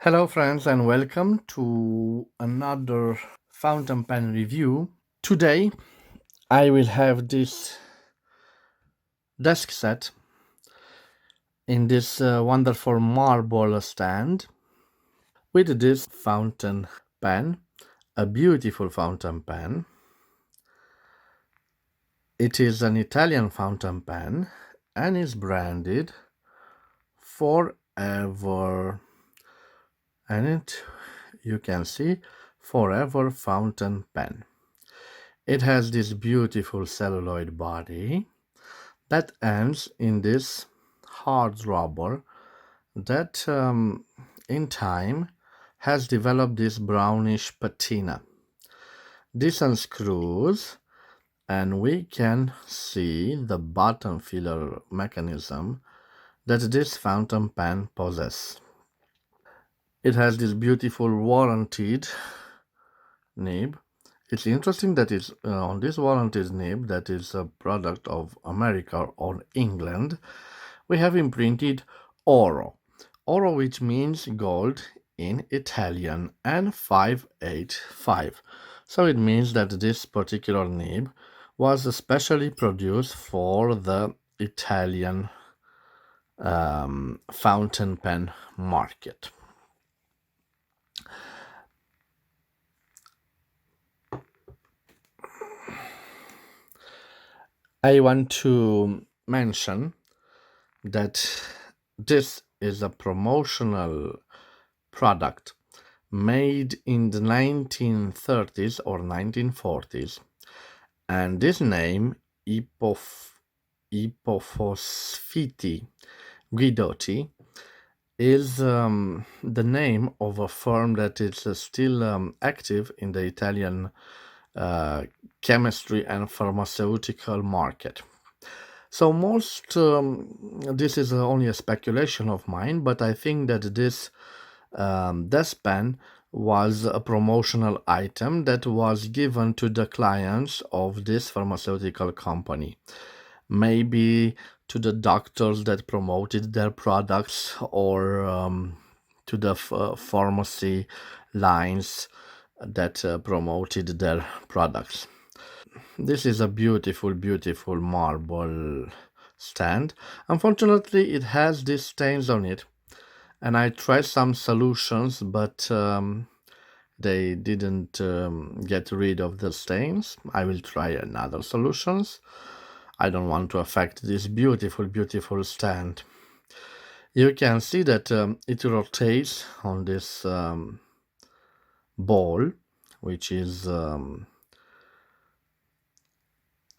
Hello, friends, and welcome to another fountain pen review. Today, I will have this desk set in this wonderful marble stand with this fountain pen, a beautiful fountain pen. It is an Italian fountain pen and is branded Forever. And you can see Forever Fountain Pen. It has this beautiful celluloid body that ends in this hard rubber that in time has developed this brownish patina. This unscrews and we can see the button filler mechanism that this fountain pen possesses. It has this beautiful warranted nib. It's interesting that it's on this warranted nib that is a product of America or England. We have imprinted oro. Oro, which means gold in Italian, and 585. So it means that this particular nib was especially produced for the Italian fountain pen market. I want to mention that this is a promotional product made in the 1930s or 1940s, and this name ipophosphiti guidotti is the name of a firm that is still active in the Italian uh, chemistry and pharmaceutical market. So this is only a speculation of mine, but I think that this desk pen was a promotional item that was given to the clients of this pharmaceutical company. Maybe to the doctors that promoted their products or to the pharmacy lines that promoted their products. This is a beautiful, beautiful marble stand. Unfortunately, it has these stains on it, and I tried some solutions, but they didn't get rid of the stains. I will try another solutions. I don't want to affect this beautiful, beautiful stand. You can see that it rotates on this ball, which is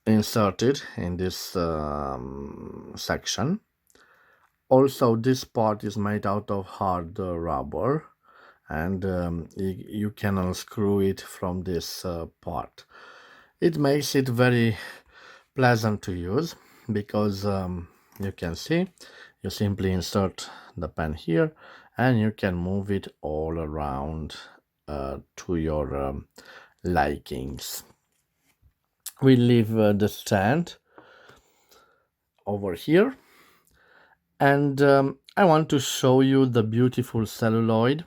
inserted in this section. Also, this part is made out of hard rubber, and you can unscrew it from this part. It makes it very pleasant to use because you can see you simply insert the pen here and you can move it all around to your likings. We leave the stand over here, and I want to show you the beautiful celluloid,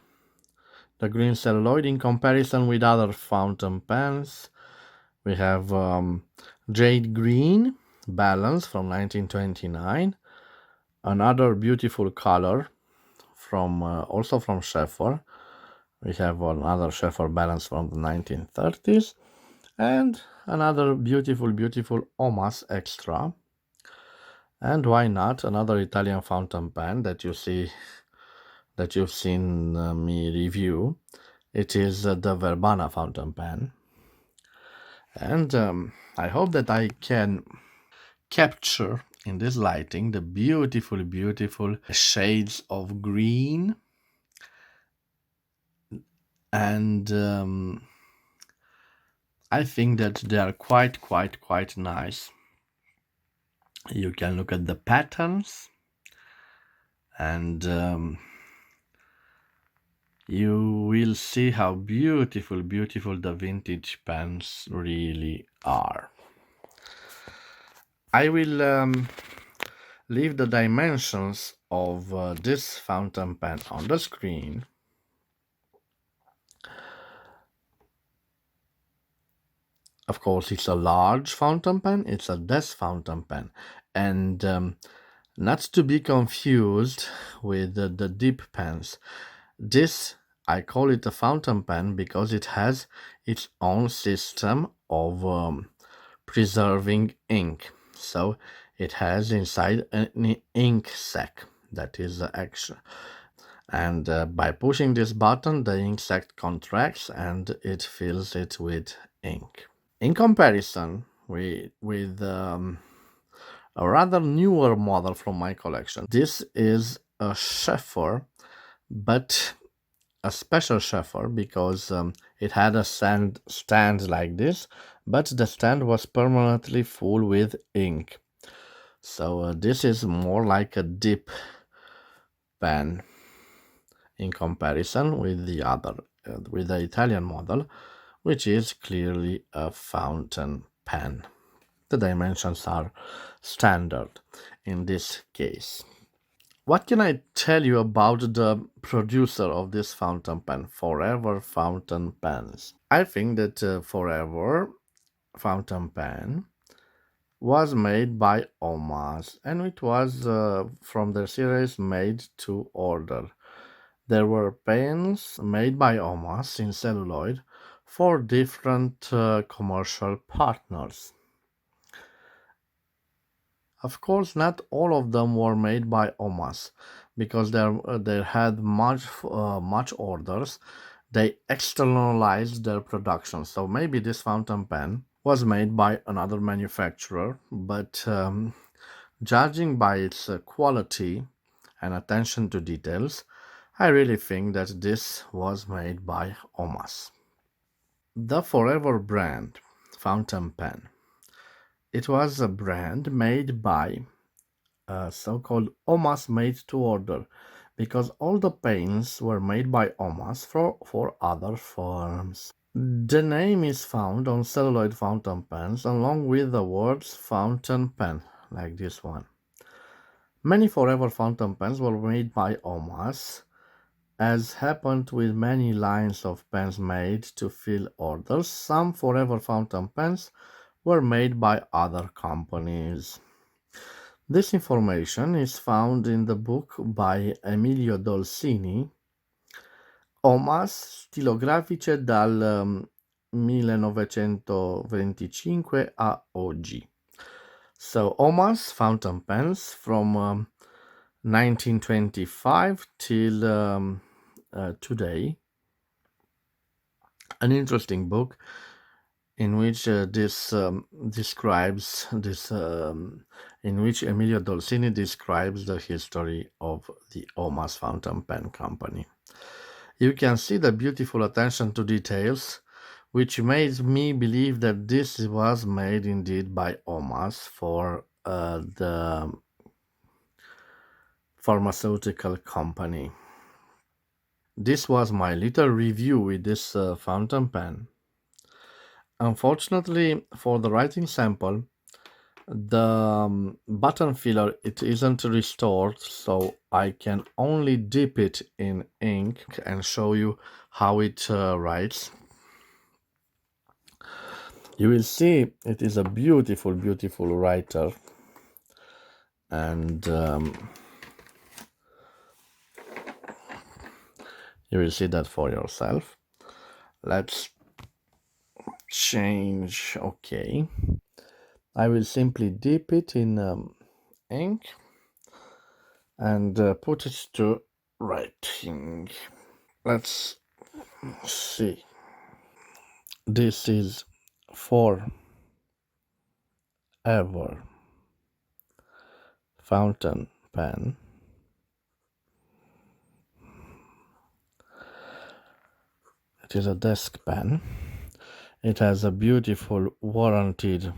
the green celluloid in comparison with other fountain pens. We have jade green balance from 1929, another beautiful color from also from Schaeffer. We have another Schaeffer balance from the 1930s, and another beautiful, beautiful OMAS extra. And why not another Italian fountain pen that you see, that you've seen me review. It is the Verbana fountain pen, and I hope that I can capture in this lighting the beautiful, beautiful shades of green, and I think that they are quite nice. You can look at the patterns, and you will see how beautiful, beautiful the vintage pens really are. I will leave the dimensions of this fountain pen on the screen. Of course, it's a large fountain pen, it's a desk fountain pen. And not to be confused with the dip pens. This, I call it a fountain pen because it has its own system of preserving ink. So it has inside an ink sac that is extra. And by pushing this button, the ink sac contracts and it fills it with ink. In comparison with a rather newer model from my collection, this is a Sheffer, but a special Sheffer because it had a stand like this, but the stand was permanently full with ink. So this is more like a dip pen in comparison with the other, with the Italian model, which is clearly a fountain pen. The dimensions are standard in this case. What can I tell you about the producer of this fountain pen, Forever Fountain Pens? I think that Forever Fountain Pen was made by OMAS and it was from the series Made to Order. There were pens made by OMAS in celluloid for different commercial partners. Of course, not all of them were made by OMAS because they had much orders. They externalized their production. So maybe this fountain pen was made by another manufacturer, but judging by its quality and attention to details, I really think that this was made by OMAS. The Forever brand fountain pen. It was a brand made by a so-called OMAS made to order because all the pens were made by OMAS for other firms. The name is found on celluloid fountain pens along with the words fountain pen, like this one. Many Forever fountain pens were made by OMAS, as happened with many lines of pens made to fill orders. Some Forever fountain pens were made by other companies. This information is found in the book by Emilio Dolcini, OMAS stilografiche dal 1925 a oggi. So OMAS fountain pens from 1925 till today. An interesting book in which this describes this in which Emilio Dolcini describes the history of the OMAS fountain pen company. You can see the beautiful attention to details, which made me believe that this was made indeed by OMAS for the pharmaceutical company. This was my little review with this fountain pen. Unfortunately, for the writing sample, the button filler, it isn't restored, so I can only dip it in ink and show you how it writes. You will see it is a beautiful, beautiful writer, and you will see that for yourself. Let's change. Okay, I will simply dip it in ink and put it to writing. Let's see. This is Forever fountain pen. It is a desk pen. It has a beautiful warranted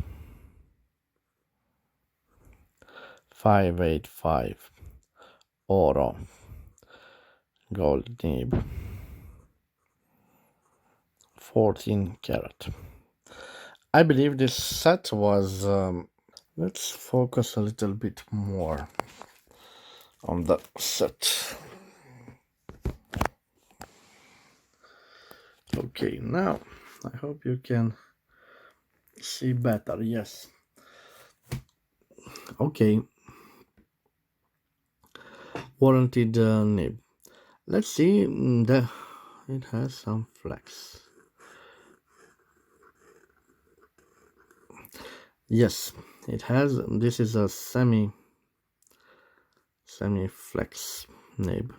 585 Oro gold nib, 14 karat. I believe this set was let's focus a little bit more on the set. Okay, now I hope you can see better. Yes. Okay. Warranted nib. Let's see. It has some flex. Yes, it has. This is a semi flex nib.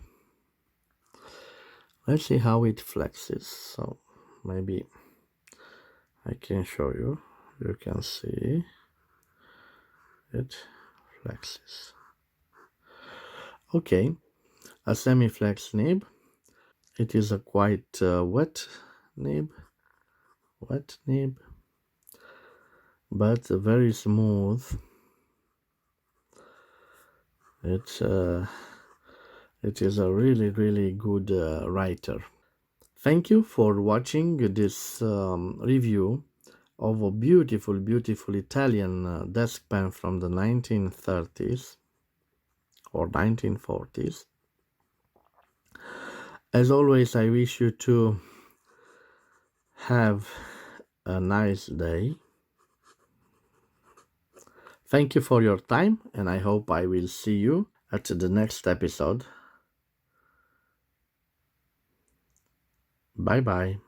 Let's see how it flexes. So maybe I can show you. You can see it flexes. Okay, a semi flex nib. It is a quite nib, wet nib, but very smooth. It is a really good writer. Thank you for watching this review of a beautiful Italian desk pen from the 1930s or 1940s. As always, I wish you to have a nice day. Thank you for your time, and I hope I will see you at the next episode. Bye bye.